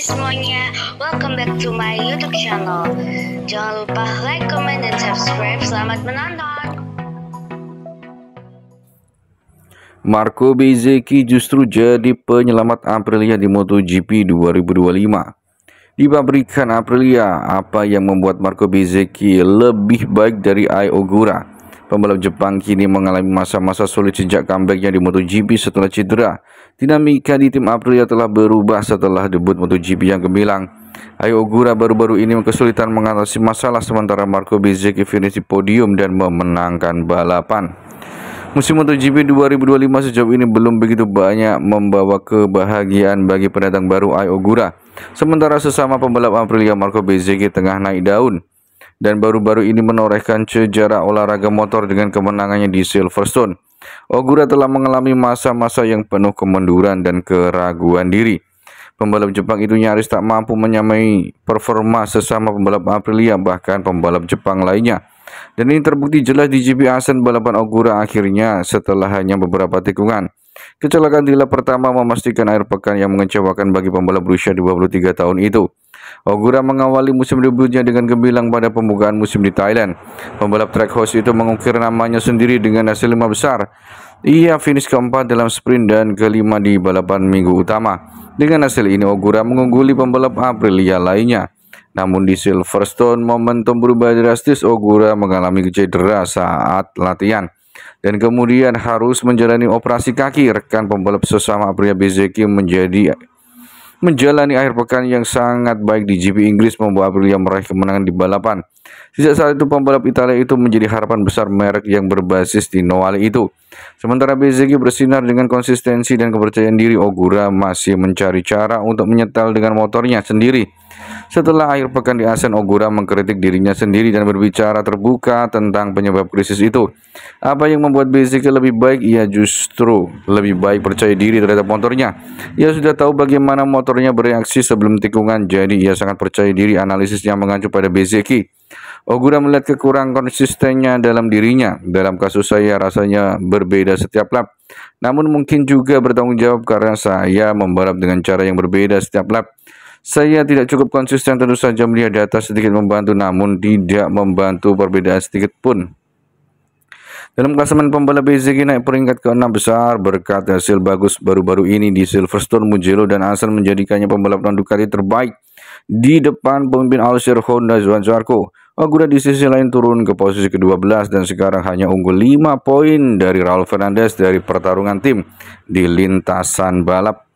semuanya, welcome back to my YouTube channel. Jangan lupa like, comment, dan subscribe. Selamat menonton. Marco Bezzecchi justru jadi penyelamat Aprilia di MotoGP 2025. Di pabrikan Aprilia, apa yang membuat Marco Bezzecchi lebih baik dari Ai Ogura? Pembalap Jepang kini mengalami masa-masa sulit sejak comebacknya di MotoGP setelah cedera. Dinamika di tim Aprilia telah berubah setelah debut MotoGP yang gemilang. Ai Ogura baru-baru ini kesulitan mengatasi masalah, sementara Marco Bezzecchi finish di podium dan memenangkan balapan. Musim MotoGP 2025 sejauh ini belum begitu banyak membawa kebahagiaan bagi pendatang baru Ai Ogura. Sementara sesama pembalap Aprilia, Marco Bezzecchi tengah naik daun dan baru-baru ini menorehkan sejarah olahraga motor dengan kemenangannya di Silverstone. Ogura telah mengalami masa-masa yang penuh kemunduran dan keraguan diri. Pembalap Jepang itu nyaris tak mampu menyamai performa sesama pembalap Aprilia, bahkan pembalap Jepang lainnya. Dan ini terbukti jelas di GP Asen balapan Ogura akhirnya setelah hanya beberapa tikungan. Kecelakaan di lap pertama memastikan akhir pekan yang mengecewakan bagi pembalap berusia 23 tahun itu. Ogura mengawali musim debutnya dengan gemilang pada pembukaan musim di Thailand. Pembalap track host itu mengukir namanya sendiri dengan hasil 5 besar. Ia finish keempat dalam sprint dan kelima di balapan minggu utama. Dengan hasil ini Ogura mengungguli pembalap Aprilia lainnya. Namun di Silverstone momentum berubah drastis. Ogura mengalami cedera saat latihan dan kemudian harus menjalani operasi kaki. Rekan pembalap sesama Aprilia Bezzecchi menjalani akhir pekan yang sangat baik di GP Inggris, membawa Aprilia meraih kemenangan di balapan. Sejak saat itu pembalap Italia itu menjadi harapan besar merek yang berbasis di Nowali itu. Sementara Bezzecchi bersinar dengan konsistensi dan kepercayaan diri, Ogura masih mencari cara untuk menyetel dengan motornya sendiri. Setelah akhir pekan di Asen, Ogura mengkritik dirinya sendiri dan berbicara terbuka tentang penyebab krisis itu. Apa yang membuat Bezzecchi lebih baik? Ia justru lebih baik percaya diri terhadap motornya. Ia sudah tahu bagaimana motornya bereaksi sebelum tikungan, jadi ia sangat percaya diri. Analisisnya mengacu pada Bezzecchi. Ogura melihat kekurangan konsistennya dalam dirinya. Dalam kasus saya rasanya berbeda setiap lap. Namun mungkin juga bertanggung jawab karena saya membalap dengan cara yang berbeda setiap lap. Saya tidak cukup konsisten, tentu saja melihat data sedikit membantu, namun tidak membantu perbedaan sedikit pun. Dalam klasemen pembalap, Bezzecchi naik peringkat ke-6 besar berkat hasil bagus baru-baru ini di Silverstone, Mugello, dan Asen menjadikannya pembalap non-Ducati terbaik di depan pemimpin Alsir Honda Johan Zarco. Ogura di sisi lain turun ke posisi ke-12 dan sekarang hanya unggul 5 poin dari Raul Fernandez dari pertarungan tim di lintasan balap.